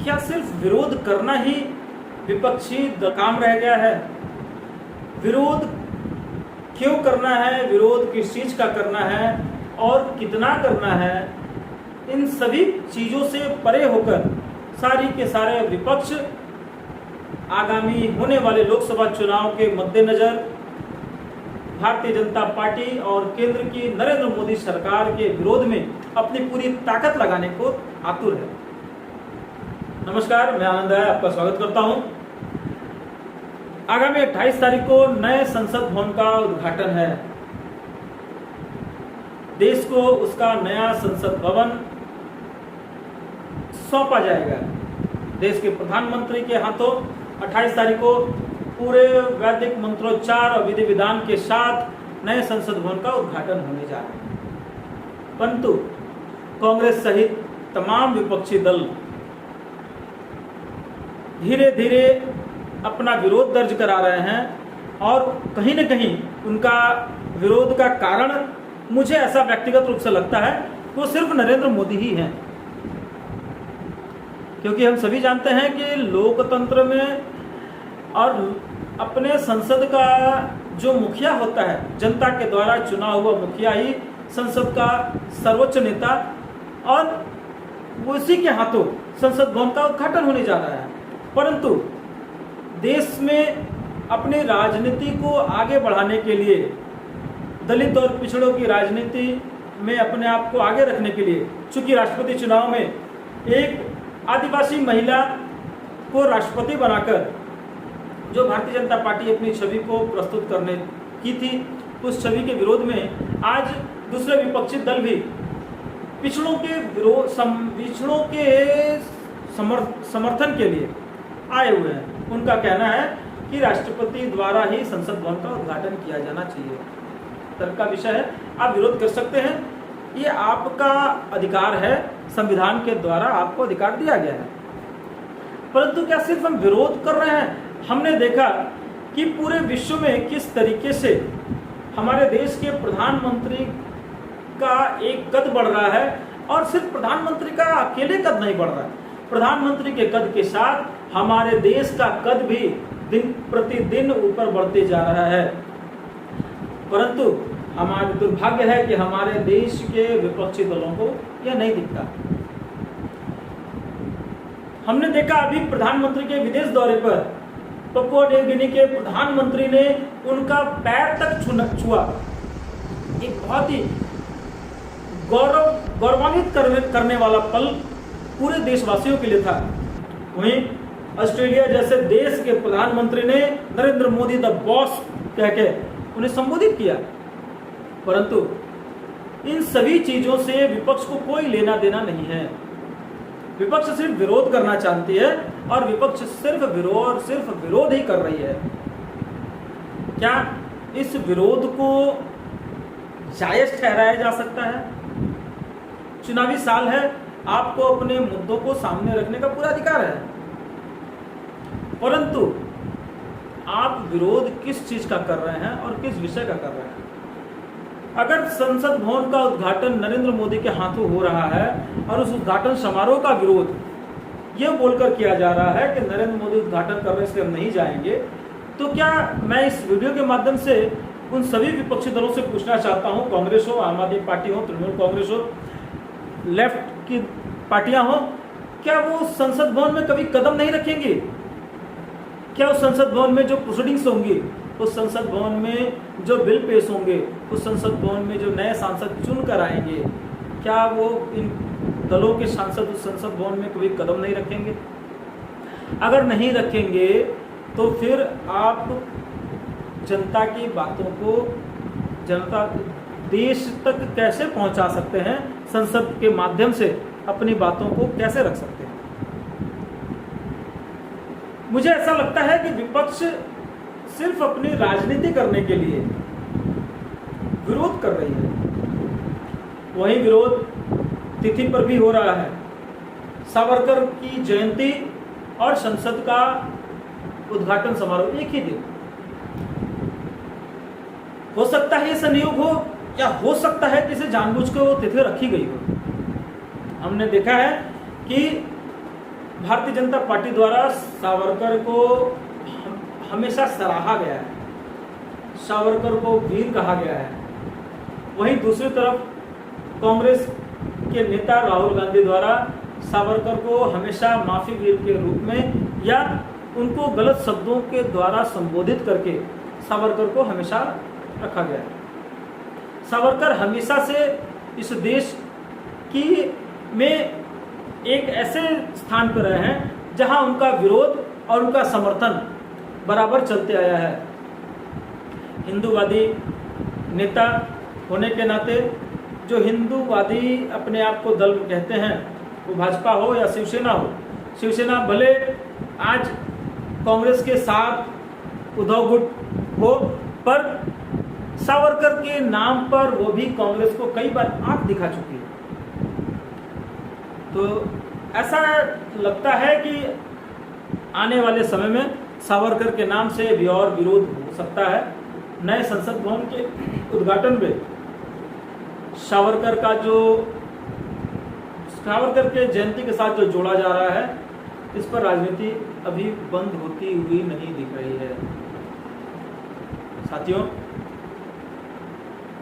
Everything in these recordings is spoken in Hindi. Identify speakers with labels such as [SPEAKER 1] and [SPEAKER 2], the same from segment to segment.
[SPEAKER 1] क्या सिर्फ विरोध करना ही विपक्षी काम रह गया है? विरोध क्यों करना है, विरोध किस चीज का करना है और कितना करना है, इन सभी चीजों से परे होकर सारी के सारे विपक्ष आगामी होने वाले लोकसभा चुनाव के मद्देनजर भारतीय जनता पार्टी और केंद्र की नरेंद्र मोदी सरकार के विरोध में अपनी पूरी ताकत लगाने को आतुर है। नमस्कार, मैं आनंद राय आपका स्वागत करता हूं। आगामी 28 तारीख को नए संसद भवन का उद्घाटन है। देश को उसका नया संसद भवन सौंपा जाएगा। देश के प्रधानमंत्री के हाथों 28 तारीख को पूरे वैदिक मंत्रोच्चार और विधि विधान के साथ नए संसद भवन का उद्घाटन होने जा रहा है। परंतु कांग्रेस सहित तमाम विपक्षी दल धीरे धीरे अपना विरोध दर्ज करा रहे हैं और कहीं न कहीं उनका विरोध का कारण मुझे ऐसा व्यक्तिगत रूप से लगता है कि वो सिर्फ नरेंद्र मोदी ही हैं। क्योंकि हम सभी जानते हैं कि लोकतंत्र में और अपने संसद का जो मुखिया होता है, जनता के द्वारा चुना हुआ मुखिया ही संसद का सर्वोच्च नेता, और उसी के हाथों संसद भवन का उद्घाटन होने जा रहा है। परंतु देश में अपनी राजनीति को आगे बढ़ाने के लिए, दलित और पिछड़ों की राजनीति में अपने आप को आगे रखने के लिए, चूंकि राष्ट्रपति चुनाव में एक आदिवासी महिला को राष्ट्रपति बनाकर जो भारतीय जनता पार्टी अपनी छवि को प्रस्तुत करने की थी, उस छवि के विरोध में आज दूसरे विपक्षी दल भी पिछड़ों के समर्थन के लिए आए हुए हैं। उनका कहना है कि राष्ट्रपति द्वारा ही संसद भवन का उद्घाटन किया जाना चाहिए। तर्क का विषय है, आप विरोध कर सकते हैं, ये आपका अधिकार है, संविधान के द्वारा आपको अधिकार दिया गया है। परंतु क्या सिर्फ हम विरोध कर रहे हैं? हमने देखा कि पूरे विश्व में किस तरीके से हमारे देश के प्रधानमंत्री का एक कद बढ़ रहा है, और सिर्फ प्रधानमंत्री का अकेले कद नहीं बढ़ रहा है, प्रधानमंत्री के कद के साथ हमारे देश का कद भी दिन प्रतिदिन ऊपर बढ़ते जा रहा है। परंतु हमारा दुर्भाग्य है कि हमारे देश के विपक्षी दलों को यह नहीं दिखता। हमने देखा अभी प्रधानमंत्री के विदेश दौरे पर पपुआ न्यू गिनी के प्रधानमंत्री ने उनका पैर तक छुआ। एक बहुत ही गौरवान्वित करने वाला पल पूरे देशवासियों के लिए था। वहीं ऑस्ट्रेलिया जैसे देश के प्रधानमंत्री ने नरेंद्र मोदी द बॉस कह के उन्हें संबोधित किया। परंतु इन सभी चीजों से विपक्ष को कोई लेना देना नहीं है। विपक्ष सिर्फ विरोध करना चाहती है और विपक्ष सिर्फ विरोध ही कर रही है। क्या इस विरोध को जायज ठहराया जा सकता है? चुनावी साल है, आपको अपने मुद्दों को सामने रखने का पूरा अधिकार है, परंतु आप विरोध किस चीज का कर रहे हैं और किस विषय का कर रहे हैं? अगर संसद भवन का उद्घाटन नरेंद्र मोदी के हाथों हो रहा है और उस उद्घाटन समारोह का विरोध ये बोलकर किया जा रहा है कि नरेंद्र मोदी उद्घाटन कर रहे हैं इसलिए हम नहीं जाएंगे, तो क्या मैं इस वीडियो के माध्यम से उन सभी विपक्षी दलों से पूछना चाहता हूं, कांग्रेस हो, आम आदमी पार्टी हो, तृणमूल कांग्रेस हो, लेफ्ट की पार्टियां हो, क्या वो संसद भवन में कभी कदम नहीं रखेंगी? क्या उस संसद भवन में जो प्रोसीडिंग्स होंगी, उस संसद भवन में जो बिल पेश होंगे, उस संसद भवन में जो नए सांसद चुन कर आएंगे, क्या वो इन दलों के सांसद उस संसद भवन में कभी कदम नहीं रखेंगे? अगर नहीं रखेंगे तो फिर आप जनता की बातों को देश तक कैसे पहुंचा सकते हैं? संसद के माध्यम से अपनी बातों को कैसे रख सकते हैं? मुझे ऐसा लगता है कि विपक्ष सिर्फ अपनी राजनीति करने के लिए विरोध कर रही है। वही विरोध तिथि पर भी हो रहा है। सावरकर की जयंती और संसद का उद्घाटन समारोह एक ही दिन। हो सकता है ये संयोग हो, या हो सकता है कि इसे जानबूझ कर वो तिथि रखी गई हो। हमने देखा है कि भारतीय जनता पार्टी द्वारा सावरकर को हमेशा सराहा गया है, सावरकर को वीर कहा गया है। वहीं दूसरी तरफ कांग्रेस के नेता राहुल गांधी द्वारा सावरकर को हमेशा माफी वीर के रूप में या उनको गलत शब्दों के द्वारा संबोधित करके सावरकर को हमेशा रखा गया है। सावरकर हमेशा से इस देश की में एक ऐसे स्थान पर रहे हैं जहां उनका विरोध और उनका समर्थन बराबर चलते आया है। हिंदूवादी नेता होने के नाते जो हिंदूवादी अपने आप को दल कहते हैं, वो भाजपा हो या शिवसेना हो, शिवसेना भले आज कांग्रेस के साथ उद्धव गुट हो, पर सावरकर के नाम पर वो भी कांग्रेस को कई बार आंख दिखा चुकी है। तो ऐसा लगता है कि आने वाले समय में सावरकर के नाम से भी और विरोध हो सकता है। नए संसद भवन के उद्घाटन में सावरकर के जयंती के साथ जो जोड़ा जा रहा है, इस पर राजनीति अभी बंद होती हुई नहीं दिख रही है। साथियों,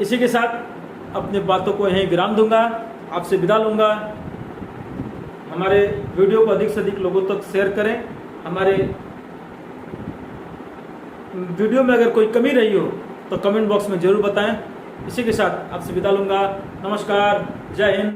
[SPEAKER 1] इसी के साथ अपनी बातों को यहीं विराम दूंगा, आपसे विदा लूंगा। हमारे वीडियो को अधिक से अधिक लोगों तक शेयर करें। हमारे वीडियो में अगर कोई कमी रही हो तो कमेंट बॉक्स में जरूर बताएं। इसी के साथ आपसे विदा लूंगा। नमस्कार, जय हिंद।